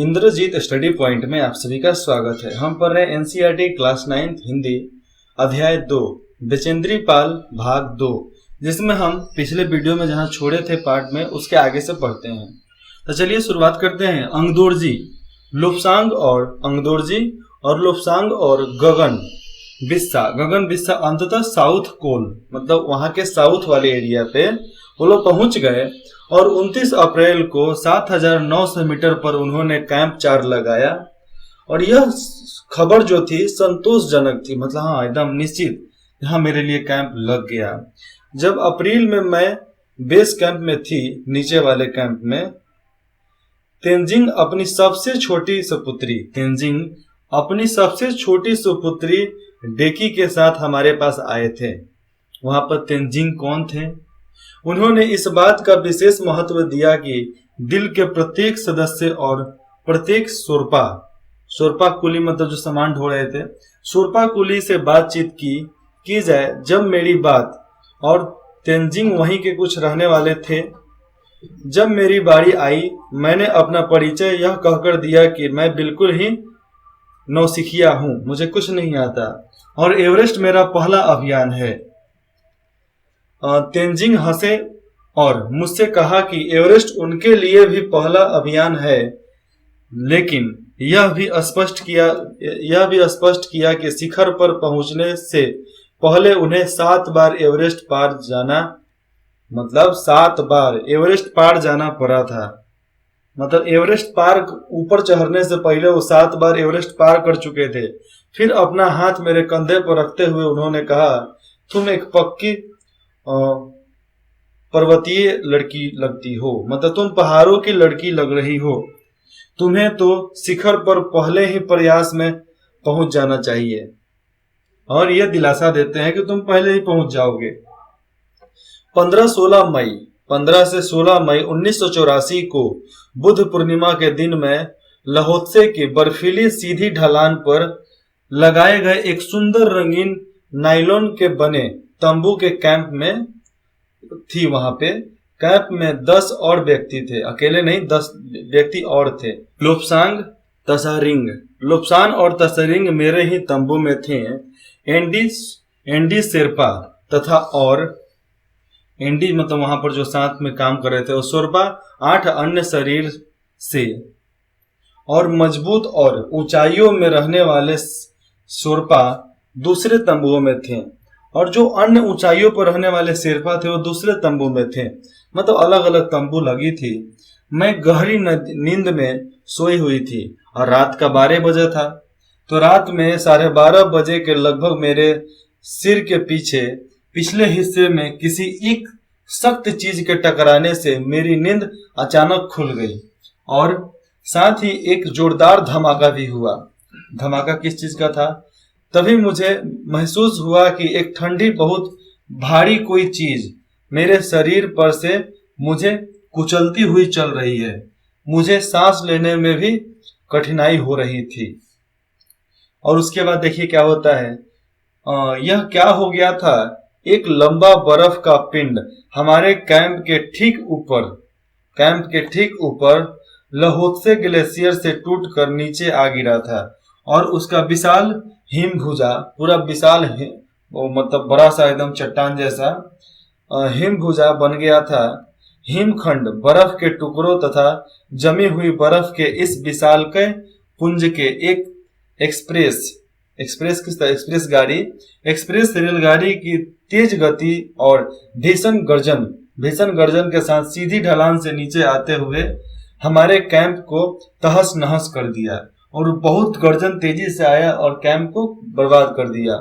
Indrajit study point में आप सभी का स्वागत है। हम पढ़ रहे हैं एनसीईआरटी क्लास 9 हिंदी अध्याय 2 बचेंद्री पाल भाग 2, जिसमें हम पिछले वीडियो में जहां छोड़े थे पार्ट में उसके आगे से पढ़ते हैं। तो चलिए शुरुआत करते हैं। अंगदोर्जी, लोप्सांग और अंगदोर्जी और लोप्सांग और गगन बिस्सा अंततः साउथ कोल मतलब वहां के साउथ वाले एरिया पे वो लोग पहुंच गए और 29 अप्रैल को 7,900 मीटर पर उन्होंने कैंप 4 लगाया। और यह खबर जो थी संतोषजनक थी, मतलब हाँ एकदम निश्चित, यहाँ मेरे लिए कैंप लग गया। जब अप्रैल में मैं बेस कैंप में थी, नीचे वाले कैंप में, तेंजिंग अपनी सबसे छोटी सुपुत्री डेकी के साथ हमारे पास आए थे। वहां पर तेंजिंग कौन थे? उन्होंने इस बात का विशेष महत्व दिया कि दिल के प्रत्येक सदस्य और प्रत्येक सोरपा कुली मतलब जो सामान ढो रहे थे, सोरपा कुली से बातचीत की जाए। जब मेरी बात, और तेंजिंग वहीं के कुछ रहने वाले थे, जब मेरी बारी आई मैंने अपना परिचय यह कहकर दिया कि मैं बिल्कुल ही नौसिखिया हूं, मुझे कुछ नहीं आता और एवरेस्ट मेरा पहला अभियान है। तेंजिंग हंसे और मुझसे कहा कि एवरेस्ट उनके लिए भी पहला अभियान है, लेकिन यह भी स्पष्ट किया कि शिखर पर पहुंचने से पहले उन्हें 7 बार एवरेस्ट पार जाना, मतलब 7 बार एवरेस्ट पार जाना पड़ा था। मतलब एवरेस्ट पार ऊपर चढ़ने से पहले वो 7 बार एवरेस्ट पार कर चुके थे। फिर अपना हाथ मेरे कंधे पर रखते हुए उन्होंने कहा, तुम एक पक्की पर्वतीय लड़की लगती हो, मतलब तुम पहाड़ों की लड़की लग रही हो। तुम्हें तो शिखर पर पहले ही प्रयास में पहुंच जाना चाहिए। और यह दिलासा देते हैं कि तुम पहले ही पहुंच जाओगे। 15 से 16 मई 1984 को बुद्ध पूर्णिमा के दिन में लहोत्से की बर्फीली सीधी ढलान पर लगाए गए एक सुंदर रंगीन नायलॉन के बने तंबू के कैंप में थी। वहां पे कैंप में 10 और व्यक्ति थे, अकेले नहीं 10 व्यक्ति और थे। लोप्सांग और तसरिंग मेरे ही तंबू में थे। एंडी शेरपा तथा और एंडी मतलब वहां पर जो साथ में काम कर रहे थे, और शेरपा 8 अन्य शरीर से और मजबूत और ऊंचाइयों में रहने वाले शेरपा दूसरे तंबुओं में थे, और जो अन्य ऊंचाइयों पर रहने वाले शेरपा थे वो दूसरे तंबू में थे। मतलब अलग अलग तंबू लगी थी। मैं गहरी नींद में सोई हुई थी और रात का 12 बजे था। तो रात में 12:30 बजे के लगभग मेरे सिर के पिछले हिस्से में किसी एक सख्त चीज के टकराने से मेरी नींद अचानक खुल गई और साथ ही एक जोरदार धमाका भी हुआ। धमाका किस चीज का था? तभी मुझे महसूस हुआ कि एक ठंडी बहुत भारी कोई चीज मेरे शरीर पर से मुझे कुचलती हुई चल रही है। मुझे सांस लेने में भी कठिनाई हो रही थी। और उसके बाद देखिए क्या होता है। यह क्या हो गया था? एक लंबा बर्फ का पिंड हमारे कैंप के ठीक ऊपर लहोत्से ग्लेशियर से टूटकर नीचे आ गिरा था और उसका विशाल हिमभुजा, पूरा विशाल मतलब बड़ा सा एकदम चट्टान जैसा हिमभुजा बन गया था। हिमखंड बर्फ के टुकड़ों तथा जमी हुई बर्फ के इस विशालकाय पुंज के एक एक्सप्रेस रेलगाड़ी की तेज गति और भीषण गर्जन के साथ सीधी ढलान से नीचे आते हुए हमारे कैंप को तहस नहस कर दिया। और बहुत गर्जन तेजी से आया और कैंप को बर्बाद कर दिया।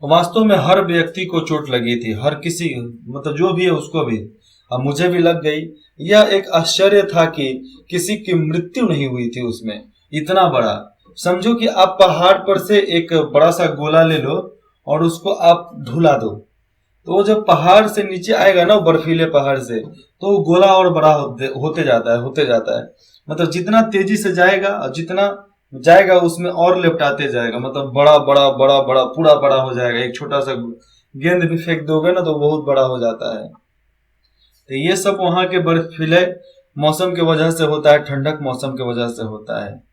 वास्तव में हर व्यक्ति को चोट लगी थी, हर किसी, मतलब जो भी है उसको भी, अब मुझे भी लग गई। यह एक आश्चर्य था कि किसी की मृत्यु नहीं हुई थी उसमें। इतना बड़ा, समझो कि आप पहाड़ पर से एक बड़ा सा गोला ले लो और उसको आप ढुला दो, तो वो जब पहाड़ से नीचे आएगा ना, बर्फीले पहाड़ से, तो वो गोला और बड़ा होते जाता है। मतलब जितना तेजी से जाएगा और जितना जाएगा उसमें और लिपटाते जाएगा, मतलब बड़ा पूरा बड़ा हो जाएगा। एक छोटा सा गेंद भी फेंक दोगे ना तो बहुत बड़ा हो जाता है। तो ये सब वहां के बर्फीले मौसम की वजह से होता है, ठंडक मौसम की वजह से होता है।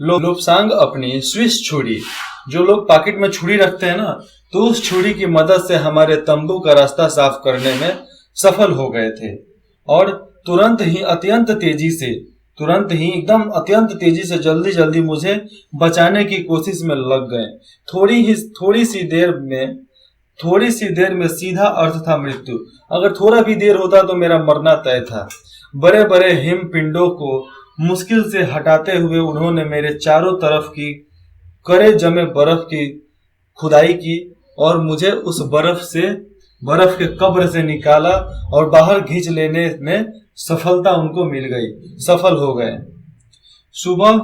लोब्सांग अपनी स्विस छुरी, जो लोग पॉकेट में छुरी रखते हैं ना, तो उस छुरी की मदद से हमारे तंबू का रास्ता साफ करने में सफल हो गए थे और तुरंत ही एकदम अत्यंत तेजी से जल्दी जल्दी मुझे बचाने की कोशिश में लग गए। थोड़ी सी देर में सीधा अर्थ था मृत्यु। अगर थोड़ा भी देर होता तो मेरा मरना तय था। बड़े बड़े हिम पिंडों को मुश्किल से हटाते हुए उन्होंने मेरे चारों तरफ की करे जमे बर्फ की खुदाई की और मुझे उस बर्फ के कब्र से निकाला और बाहर खींच लेने में सफलता उनको मिल गई, सफल हो गए। सुबह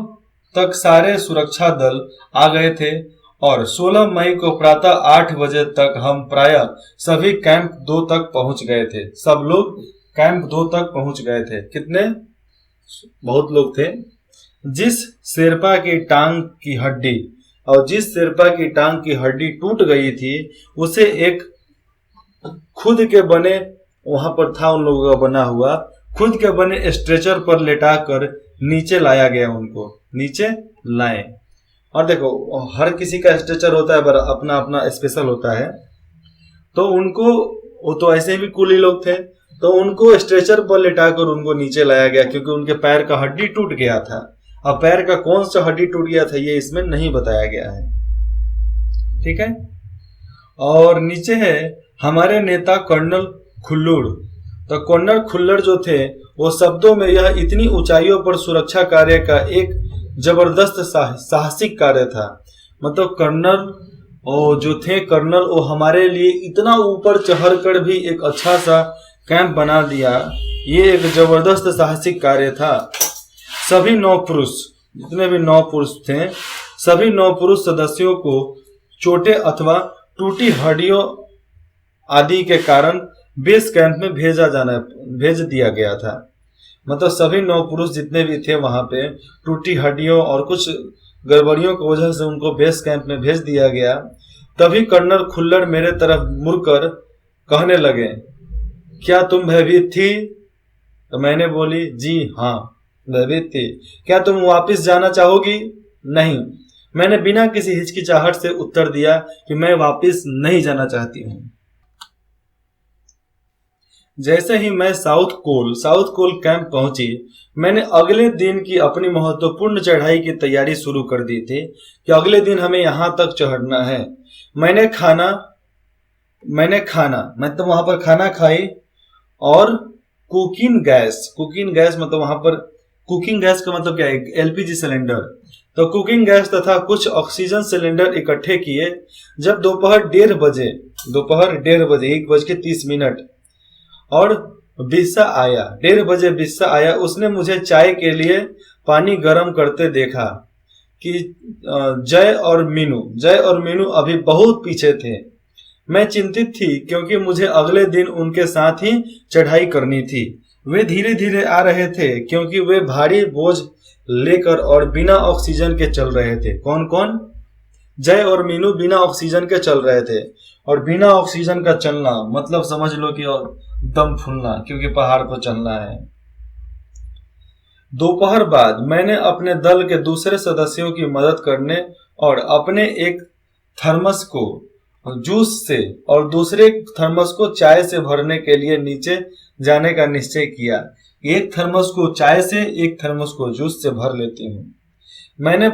तक सारे सुरक्षा दल आ गए थे और 16 मई को प्रातः 8 बजे तक हम प्रायः सभी कैंप 2 तक पहुंच गए थे। सब लोग कैंप 2 तक पहुंच गए थे। कितने? बहुत लोग थे। जिस शेरपा की टांग की हड्डी टूट गई थी, उसे एक खुद के बने, वहां पर था उन लोगों का बना हुआ, खुद के बने स्ट्रेचर पर लेटाकर नीचे लाया गया। उनको नीचे लाए। और देखो, हर किसी का स्ट्रेचर होता है, अपना अपना स्पेशल होता है। तो उनको, वो तो ऐसे भी कुली लोग थे, तो उनको स्ट्रेचर पर लेटाकर उनको नीचे लाया गया, क्योंकि उनके पैर का हड्डी टूट गया था। अब पैर का कौन सा हड्डी टूट गया था ये इसमें नहीं बताया गया है। ठीक है। और नीचे है हमारे नेता कर्नल खुल्लुड़। तो कर्नल खुल्लड़ जो थे, वो शब्दों में यह इतनी ऊंचाइयों पर सुरक्षा कार्य का एक जबरदस्त साहसिक कार्य था। मतलब कर्नल वो हमारे लिए इतना ऊपर चढ़कर भी एक अच्छा सा कैंप बना दिया। ये एक जबरदस्त साहसिक कार्य था। सभी 9 पुरुष, जितने भी 9 पुरुष थे, सभी 9 पुरुष सदस्यों को चोटें अथवा टूटी हड्डियों आदि के कारण बेस कैंप में भेज दिया गया था। मतलब सभी 9 पुरुष जितने भी थे वहां पे टूटी हड्डियों और कुछ गड़बड़ियों की वजह से उनको बेस कैंप में भेज दिया गया। तभी कर्नल खुल्लड़ मेरे तरफ मुड़कर कहने लगे, क्या तुम भयभीत थी? तो मैंने बोली, जी हाँ भयभीत थी। क्या तुम वापस जाना चाहोगी? नहीं। मैंने बिना किसी हिचकिचाहट से उत्तर दिया कि मैं वापस नहीं जाना चाहती हूँ। जैसे ही मैं साउथ कोल कैंप पहुंची, मैंने अगले दिन की अपनी महत्वपूर्ण चढ़ाई की तैयारी शुरू कर दी थी कि अगले दिन हमें यहां तक चढ़ना है। मैं तो वहां पर खाना खाई और कुकिंग गैस मतलब वहां पर कुकिंग गैस का मतलब क्या है? LPG cylinder. तो कुकिंग गैस तथा कुछ ऑक्सीजन सिलेंडर इकट्ठे किए। जब दोपहर 1:30 बजे 1:30 और बिस्सा आया, 1:30 बजे बिस्सा आया, उसने मुझे चाय के लिए पानी गर्म करते देखा कि जय और मीनू अभी बहुत पीछे थे। मैं चिंतित थी क्योंकि मुझे अगले दिन उनके साथ ही चढ़ाई करनी थी। वे धीरे धीरे आ रहे थे क्योंकि वे भारी बोझ लेकर और बिना ऑक्सीजन के चल रहे थे। कौन कौन? जय और मीनू बिना ऑक्सीजन के चल रहे थे। और बिना ऑक्सीजन का चलना मतलब समझ लो कि दम फूलना, क्योंकि पहाड़ पर चलना है। दोपहर बाद मैंने अपने दल के दूसरे सदस्यों की मदद करने और अपने एक थर्मस को जूस से और दूसरे थर्मस को चाय से भरने के लिए नीचे जाने का निश्चय किया। एक थर्मस को चाय से, एक थर्मस को जूस से भर लेती हूँ। मैंने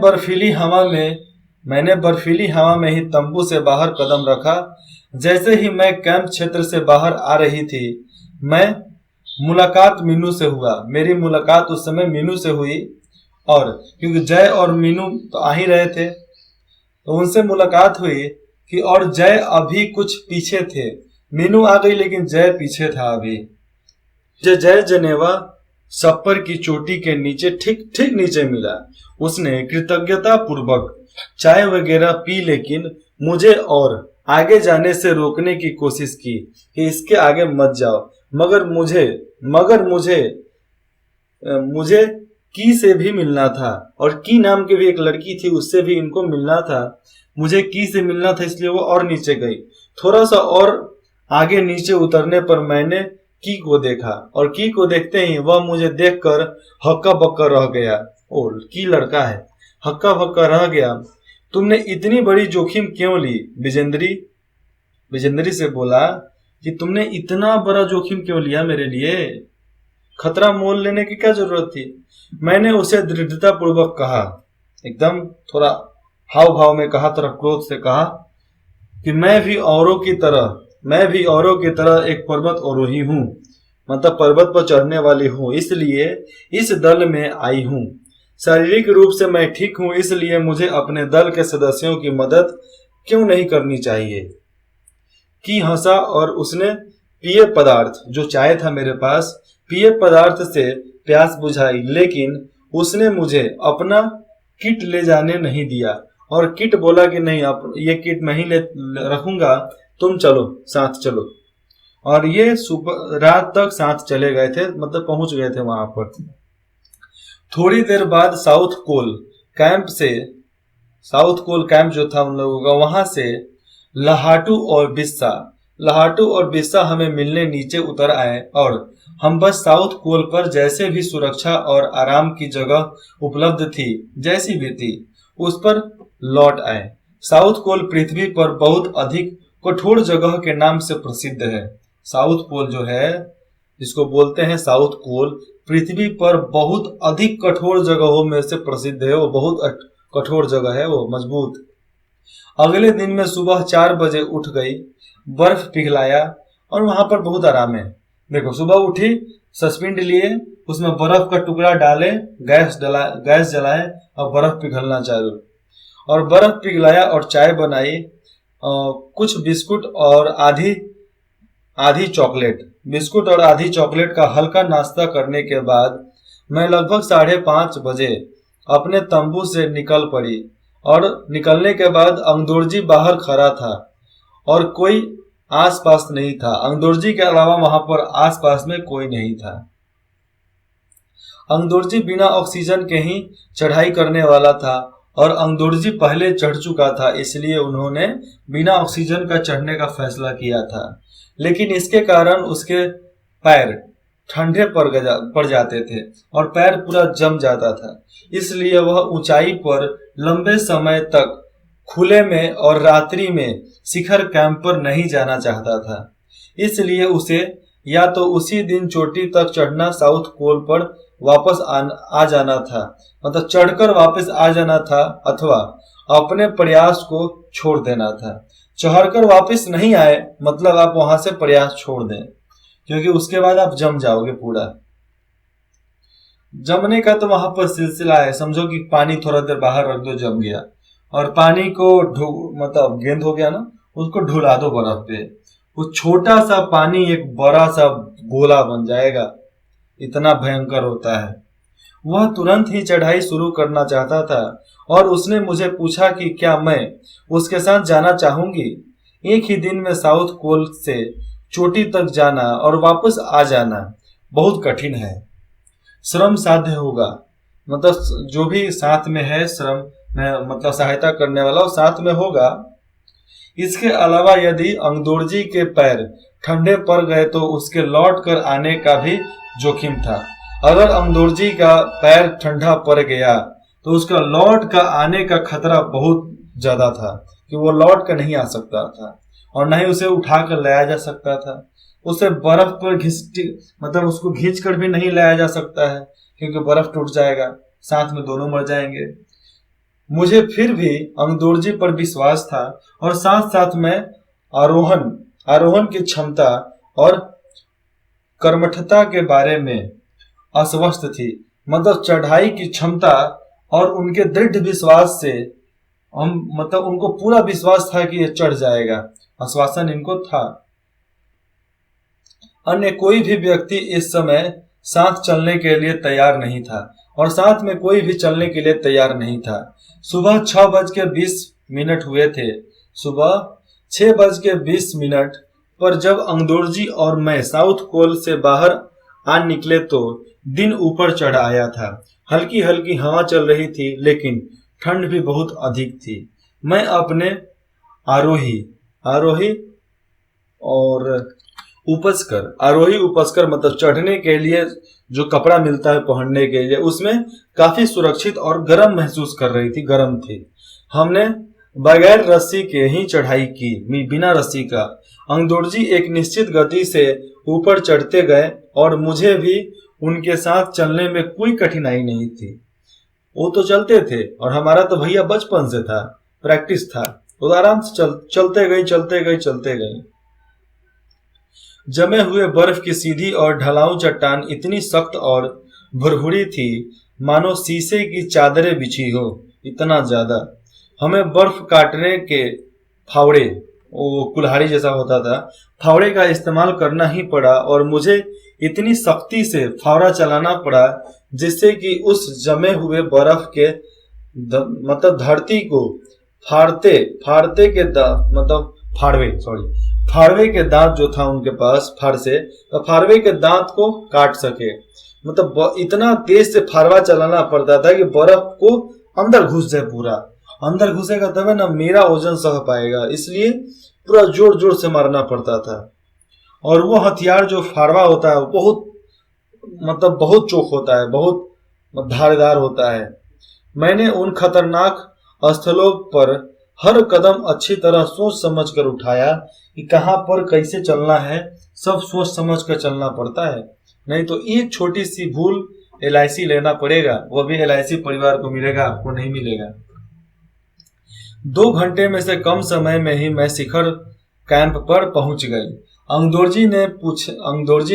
बर्फीली हवा में ही तंबू से बाहर कदम रखा। जैसे ही मैं कैंप क्षेत्र से बाहर आ रही थी, मेरी मुलाकात उस समय मीनू से हुई। और क्योंकि जय और मीनू तो आ ही रहे थे, तो उनसे मुलाकात हुई कि और जय अभी कुछ पीछे थे। मीनू आ गई लेकिन जय पीछे था अभी। जय जनेवा छप्पर की चोटी के नीचे ठीक नीचे मिला। उसने कृतज्ञता पूर्वक चाय वगैरह पी, लेकिन मुझे और आगे जाने से रोकने की कोशिश की कि इसके आगे मत जाओ। मगर मुझे की से भी मिलना था और की नाम की भी एक लड़की थी, उससे भी इनको मिलना था। मुझे की से मिलना था, इसलिए वो और नीचे गई। थोड़ा सा और आगे नीचे उतरने पर मैंने की को देखा और की को देखते ही वह मुझे देखकर हक्का बक्का रह गया। ओ, की लड़का है, हक्का बक्का रह गया। तुमने इतनी बड़ी जोखिम क्यों ली? विजेंद्री से बोला कि तुमने इतना बड़ा जोखिम क्यों लिया मेरे लिए? खतरा मोल लेने की क्या जरूरत थी? मैंने उसे दृढ़ता पूर्वक कहा, एकदम थोड़ा हाव भाव में कहा, थोड़ा क्रोध से कहा कि मैं भी औरों की तरह एक पर्वत आरोही हूँ, मतलब पर्वत पर चढ़ने वाली हूँ, इसलिए इस दल में आई हूँ। शारीरिक रूप से मैं ठीक हूँ, इसलिए मुझे अपने दल के सदस्यों की मदद क्यों नहीं करनी चाहिए? की हंसा और उसने पेय पदार्थ, जो चाय था मेरे पास, पेय पदार्थ से प्यास बुझाई, लेकिन उसने मुझे अपना किट ले जाने नहीं दिया और किट बोला कि नहीं, ये किट मैं ही ले रखूंगा, तुम चलो, साथ चलो। और ये सुबह रात तक साथ चले गए थे, मतलब पहुंच गए थे वहां पर। थोड़ी देर बाद साउथ कोल कैंप जो था उन लोगों का, वहां से लहाटू और बिस्सा हमें मिलने नीचे उतर आए और हम बस साउथ कोल पर जैसे भी सुरक्षा और आराम की जगह उपलब्ध थी, जैसी भी थी, उस पर लौट आए। साउथ कोल पृथ्वी पर बहुत अधिक कठोर जगह के नाम से प्रसिद्ध है। साउथ पोल जो है, जिसको बोलते हैं साउथ कोल, पृथ्वी पर बहुत अधिक कठोर जगहों में से प्रसिद्ध है। वो बहुत कठोर जगह है, वो मजबूत। अगले दिन में सुबह 4 बजे उठ गई, बर्फ पिघलाया और वहां पर बहुत आराम है। देखो, सुबह उठी, सस्पेंड लिए, उसमें बर्फ का टुकड़ा डाले, गैस जलाए और बर्फ पिघलना चालू, और बर्फ पिघलाया और चाय बनाई, कुछ बिस्कुट और आधी चॉकलेट का हल्का नाश्ता करने के बाद मैं लगभग 5:30 बजे अपने तंबू से निकल पड़ी। और निकलने के बाद अंगदोर्जी बाहर खड़ा था और कोई आसपास नहीं था। अंगदोर्जी के अलावा वहां पर आसपास में कोई नहीं था। अंगदोर्जी बिना ऑक्सीजन के ही चढ़ाई करने वाला था और अंगदोर्जी पहले चढ़ चुका था, इसलिए उन्होंने बिना ऑक्सीजन का चढ़ने का फैसला किया था। लेकिन इसके कारण उसके पैर ठंडे पड़ जाते थे और पैर पूरा जम जाता था, इसलिए वह ऊंचाई पर लंबे समय तक खुले में और रात्रि में शिखर कैंप पर नहीं जाना चाहता था। इसलिए उसे या तो उसी दिन चोटी तक चढ़ना, साउथ पोल पर वापस आ जाना था, मतलब चढ़कर वापस आ जाना था, अथवा अपने प्रयास को छोड़ देना था। चढ़कर वापस नहीं आए मतलब आप वहां से प्रयास छोड़ दें, क्योंकि उसके बाद आप जम जाओगे पूरा। जमने का तो वहां पर सिलसिला है, समझो कि पानी थोड़ा देर बाहर रख दो, जम गया, और पानी को मतलब गेंद हो गया ना, उसको ढुला दो बर्फ पे, वो छोटा सा पानी एक बड़ा सा गोला बन जाएगा, इतना भयंकर होता है। वह तुरंत ही चढ़ाई शुरू करना चाहता था और उसने मुझे पूछा कि क्या मैं उसके साथ जाना चाहूंगी। एक ही दिन में साउथ पोल से चोटी तक जाना और वापस आ जाना बहुत कठिन है, श्रम साध्य होगा, मतलब जो भी साथ में है श्रम में, मतलब सहायता करने वाला वो साथ में होगा। इसके अलावा यदि अंगदोर्जी के पैर ठंडे पड़ गए तो उसके लौट कर आने का भी जोखिम था। अगर अंगदोर्जी का पैर ठंडा पड़ गया तो उसका लौट का आने का खतरा बहुत ज्यादा था, कि वो लौट कर नहीं आ सकता था और न ही उसे उठाकर लाया जा सकता था। उसे बर्फ पर मतलब उसको खींच कर भी नहीं लाया जा सकता है, क्योंकि बर्फ टूट जाएगा, साथ में दोनों मर जाएंगे। मुझे फिर भी अंगदोर्जी पर विश्वास था और साथ साथ में आरोहण की क्षमता और कर्मठता के बारे में अस्वस्थ थी, मतलब चढ़ाई की क्षमता और उनके दृढ़ विश्वास से मतलब उनको पूरा विश्वास था कि ये चढ़ जाएगा, आश्वासन इनको था। अन्य कोई भी व्यक्ति इस समय साथ चलने के लिए तैयार नहीं था और साथ में कोई भी चलने के लिए तैयार नहीं था। सुबह 6:20 हुए थे। सुबह 6:20 पर जब अंगदोर्जी और मैं साउथ कोल से बाहर आ निकले तो दिन ऊपर चढ़ आया था। हल्की हल्की हवा चल रही थी, लेकिन ठंड भी बहुत अधिक थी। मैं अपने आरोही और उपस्कर, आरोही उपस्कर मतलब चढ़ने के लिए जो कपड़ा मिलता है पहनने के लिए, उसमें काफी सुरक्षित और गर्म महसूस कर रही थी, गर्म थी। हमने बगैर रस्सी के ही चढ़ाई की, बिना रस्सी का। अंगदोर्जी एक निश्चित गति से ऊपर चढ़ते गए और मुझे भी उनके साथ चलने में कोई कठिनाई नहीं थी। वो तो चलते थे और हमारा तो भैया बचपन से था, प्रैक्टिस था, तो आराम से चलते गए। जमे हुए बर्फ की सीधी और ढलाऊ चट्टान इतनी सख्त और भुरभुरी थी मानो शीशे की चादरें बिछी हो, इतना ज्यादा। हमें बर्फ काटने के फावड़े, वो कुल्हाड़ी जैसा होता था, फावड़े का इस्तेमाल करना ही पड़ा और मुझे इतनी सख्ती से फावड़ा चलाना पड़ा जिससे कि उस जमे हुए बर्फ के मतलब धरती को फाड़वे के दांत जो था उनके पास तो फाड़वे के दांत को काट सके। मतलब इतना तेज से फाड़वा चलाना पड़ता था कि बर्फ को अंदर घुस जाए, पूरा अंदर घुसेगा तब ना मेरा वजन सह पाएगा, इसलिए पूरा जोर जोर से मारना पड़ता था। और वो हथियार जो फाड़वा होता है बहुत चोख होता है, बहुत धारदार होता है। मैंने उन खतरनाक स्थलों पर हर कदम अच्छी तरह सोच समझ कर उठाया कि कहां पर कैसे चलना है, सब सोच समझ कर चलना पड़ता है, नहीं तो एक छोटी सी भूल LIC लेना पड़ेगा, वो भी LIC परिवार को मिलेगा, आपको नहीं मिलेगा। 2 घंटे में से कम समय में ही मैं शिखर कैंप पर पहुंच गई। अंगदोर्जी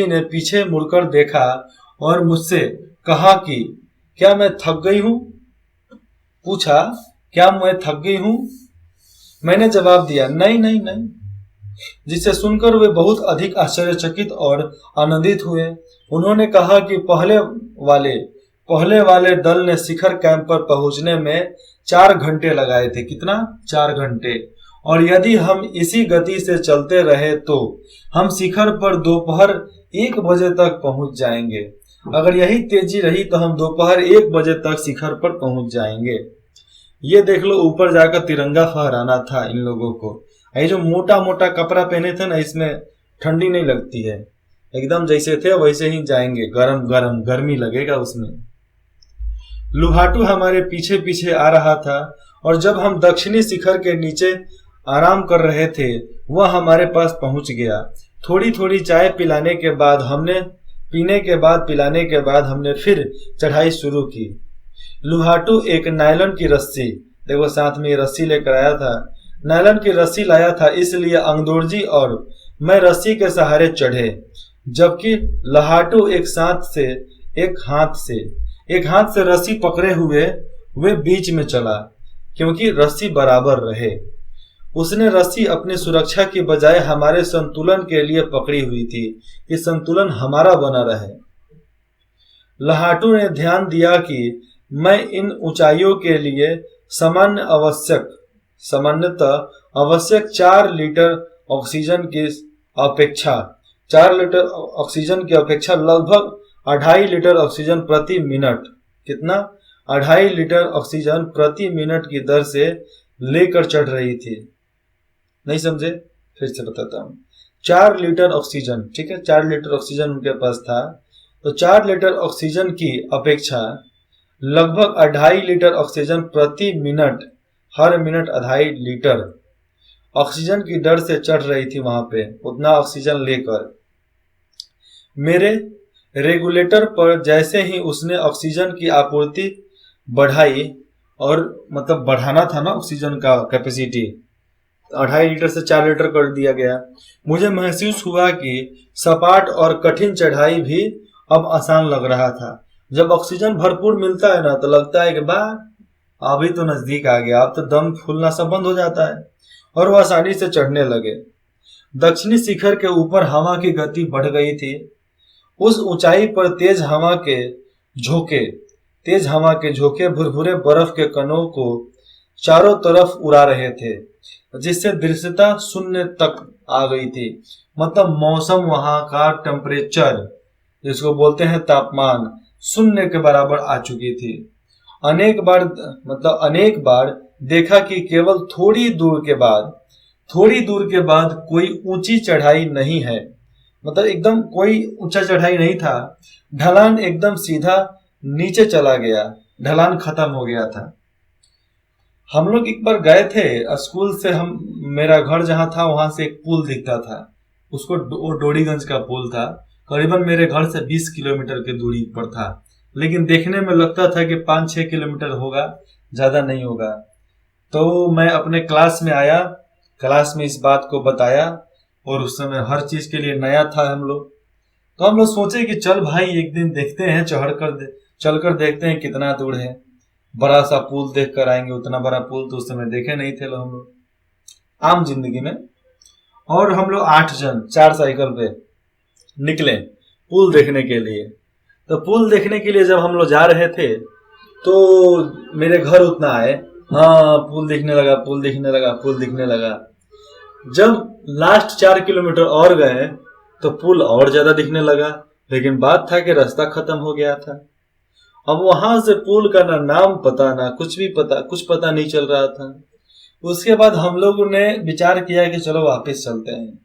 ने पीछे मुड़कर देखा और मुझसे कहा कि क्या मैं थक गई हूं? पूछा, क्या मैं थक गई हूं? मैंने जवाब दिया, नहीं, जिसे सुनकर वे बहुत अधिक आश्चर्यचकित और आनंदित हुए। उन्होंने कहा कि पहले वाले दल ने शिखर कैंप पर पहुंचने में 4 घंटे लगाए थे। कितना? 4 घंटे। और यदि हम इसी गति से चलते रहे तो हम शिखर पर दोपहर 1 बजे तक पहुंच जाएंगे। अगर यही तेजी रही तो हम दोपहर 1 बजे तक शिखर पर पहुंच जाएंगे। ये देख लो, ऊपर जाकर तिरंगा फहराना था इन लोगों को। ये जो मोटा मोटा कपड़ा पहने थे ना, इसमें ठंडी नहीं लगती है, एकदम जैसे थे वैसे ही जाएंगे, गरम गर्मी लगेगा उसमें। लुहाटू हमारे पीछे पीछे आ रहा था और जब हम दक्षिणी शिखर के नीचे आराम कर रहे थे वह हमारे पास पहुंच गया। थोड़ी थोड़ी चाय पिलाने के बाद हमने फिर चढ़ाई शुरू की। लुहाटू एक नायलॉन की रस्सी, देखो साथ में रस्सी लेकर आया था, नायलॉन की रस्सी लाया था, इसलिए अंगदोर्जी और मैं रस्सी के सहारे चढ़े, जबकि लहाटू एक हाथ से रस्सी पकड़े हुए वे बीच में चला, क्योंकि रस्सी बराबर रहे। उसने रस्सी अपनी सुरक्षा की बजाय हमारे संतुलन के लिए पकड़ी हुई थी कि संतुलन हमारा बना रहे। लहाटू ने ध्यान दिया कि मैं इन ऊंचाइयों के लिए सामान्यतः आवश्यक 4 लीटर ऑक्सीजन की अपेक्षा लगभग 2.5 लीटर ऑक्सीजन प्रति मिनट, कितना? 2.5 लीटर ऑक्सीजन प्रति मिनट की दर से लेकर चढ़ रही थी। नहीं समझे? फिर से बताता हूँ। 4 लीटर ऑक्सीजन, ठीक है, 4 लीटर ऑक्सीजन उनके पास था, तो 4 लीटर ऑक्सीजन की अपेक्षा लगभग 2.5 लीटर ऑक्सीजन प्रति मिनट, हर मिनट 2.5 लीटर ऑक्सीजन की दर से चढ़ रही थी वहां पे, उतना ऑक्सीजन लेकर। मेरे रेगुलेटर पर जैसे ही उसने ऑक्सीजन की आपूर्ति बढ़ाई, और मतलब बढ़ाना था ना ऑक्सीजन का कैपेसिटी, 2.5 लीटर से 4 लीटर कर दिया गया। मुझे महसूस हुआ कि सपाट और कठिन चढ़ाई भी अब आसान लग रहा था। जब ऑक्सीजन भरपूर मिलता है ना तो लगता है कि अभी तो नजदीक आ गया, अब तो दम फूलना सब बंद हो जाता है, और वो आसानी से चढ़ने लगे। दक्षिणी शिखर के ऊपर हवा की गति बढ़ गई थी। उस ऊंचाई पर तेज हवा के झोंके भुरभुरे बर्फ के कणों को चारों तरफ उड़ा रहे थे, जिससे दृश्यता शून्य तक आ गई थी। मतलब मौसम, वहां का टेम्परेचर जिसको बोलते हैं तापमान, शून्य के बराबर आ चुकी थी। अनेक बार देखा कि केवल थोड़ी दूर के बाद कोई ऊंची चढ़ाई नहीं है, मतलब एकदम कोई ऊंचा चढ़ाई नहीं था, ढलान एकदम सीधा नीचे चला गया, ढलान खत्म हो गया था। हम लोग एक बार गए थे स्कूल से, हम मेरा घर जहाँ था वहां से एक पुल दिखता था, उसको वो डोरीगंज का पुल था, करीबन मेरे घर से 20 किलोमीटर की दूरी पर था, लेकिन देखने में लगता था कि 5-6 किलोमीटर होगा, ज्यादा नहीं होगा। तो मैं अपने क्लास में आया, क्लास में इस बात को बताया, और उस समय हर चीज के लिए नया था हम लोग। तो हम लोग सोचे कि चल भाई एक दिन देखते हैं, चल कर देखते हैं कितना दूर है, बड़ा सा पुल देख कर आएंगे। उतना बड़ा पुल तो उस समय देखे नहीं थे हम लोग आम जिंदगी में। और हम लोग 8 जन 4 साइकिल पे निकले पुल देखने के लिए। तो पुल देखने के लिए जब हम लोग जा रहे थे तो मेरे घर उतना आए, हाँ पुल दिखने लगा, पुल दिखने लगा, पुल दिखने लगा। जब लास्ट 4 किलोमीटर और गए तो पुल और ज्यादा दिखने लगा, लेकिन बात था कि रास्ता खत्म हो गया था। अब वहां से पुल का ना नाम पता, ना कुछ भी पता, कुछ पता नहीं चल रहा था। उसके बाद हम लोगों ने विचार किया कि चलो वापस चलते हैं।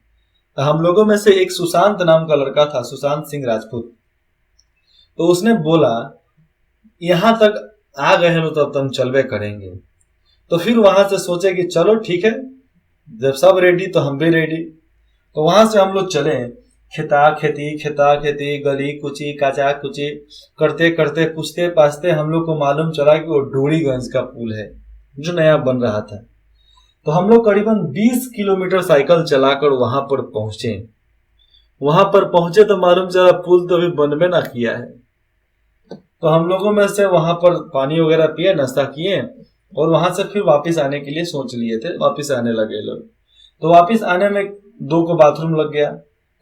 तो हम लोगों में से एक सुशांत नाम का लड़का था, सुशांत सिंह राजपूत। तो उसने बोला यहां तक आ गए हैं तो अब हम चलवे करेंगे। तो फिर वहां से सोचे कि चलो ठीक है, जब सब रेडी तो हम भी रेडी। तो वहां से हम लोग चले, खेता खेती गली कुची काचा कुची करते करते पूछते पाछते हम लोग को मालूम चला कि वो डोरीगंज का पुल है जो नया बन रहा था। तो हम लोग करीबन 20 किलोमीटर साइकिल चलाकर वहां पर पहुंचे। वहां पर पहुंचे तो मालूम चला पुल तो अभी बनबे ना किया है। तो हम लोगों में से वहां पर पानी वगैरह पिए, नाश्ता किए, और वहां से फिर वापस आने के लिए सोच लिए थे, वापस आने लगे लोग। तो वापस आने में 2 को बाथरूम लग गया,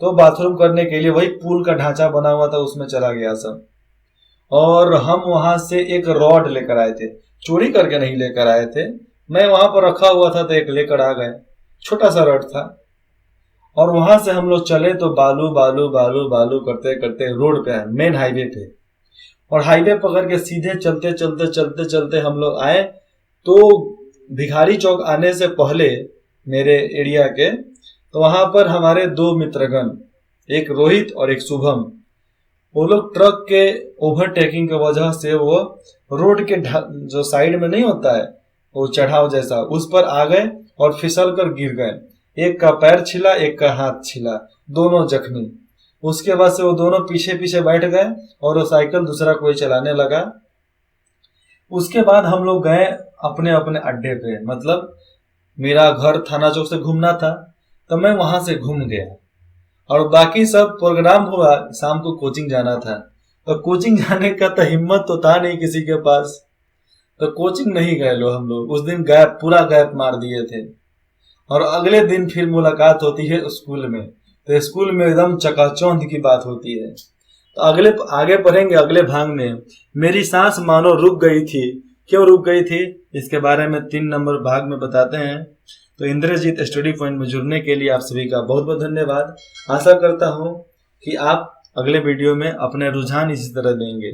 तो बाथरूम करने के लिए वही पुल का ढांचा बना हुआ था उसमें चला गया सब। और हम वहां से एक रॉड लेकर आए थे, चोरी करके नहीं लेकर आए थे, मैं वहां पर रखा हुआ था तो एक लेकर आ गए, छोटा सा रॉड था। और वहां से हम लोग चले तो बालू बालू बालू बालू करते करते रोड पे आए, मेन हाईवे पे। और हाईवे पकड़ के सीधे चलते चलते चलते चलते हम लोग आए तो भिखारी चौक आने से पहले मेरे एरिया के, तो वहां पर हमारे 2 मित्रगण, एक रोहित और एक शुभम, वो लोग ट्रक के ओवरटेकिंग की वजह से वो रोड के जो साइड में नहीं होता है वो चढ़ाव जैसा, उस पर आ गए और फिसल कर गिर गए। एक का पैर छिला, एक का हाथ छिला, दोनों जख्मी। उसके बाद से वो दोनों पीछे पीछे बैठ गए और वो साइकिल दूसरा कोई चलाने लगा। उसके बाद हम लोग गए अपने अपने अड्डे पे, मतलब मेरा घर थाना चौक से घूमना था तो मैं वहां से घूम गया, और बाकी सब प्रोग्राम हुआ, शाम को कोचिंग जाना था। तो कोचिंग जाने का तो हिम्मत तो था नहीं किसी के पास, तो कोचिंग नहीं गए लो हम लोग। उस दिन गैप, पूरा गैप मार दिए थे। और अगले दिन फिर मुलाकात होती है स्कूल में, तो स्कूल में एकदम चकाचौंध की बात होती है। तो आगे बढ़ेंगे अगले भाग में। मेरी सांस मानो रुक गई थी, क्यों रुक गई थी इसके बारे में 3 नंबर भाग में बताते हैं। तो इंद्रजीत स्टडी पॉइंट में जुड़ने के लिए आप सभी का बहुत बहुत धन्यवाद। आशा करता हूँ कि आप अगले वीडियो में अपने रुझान इसी तरह देंगे।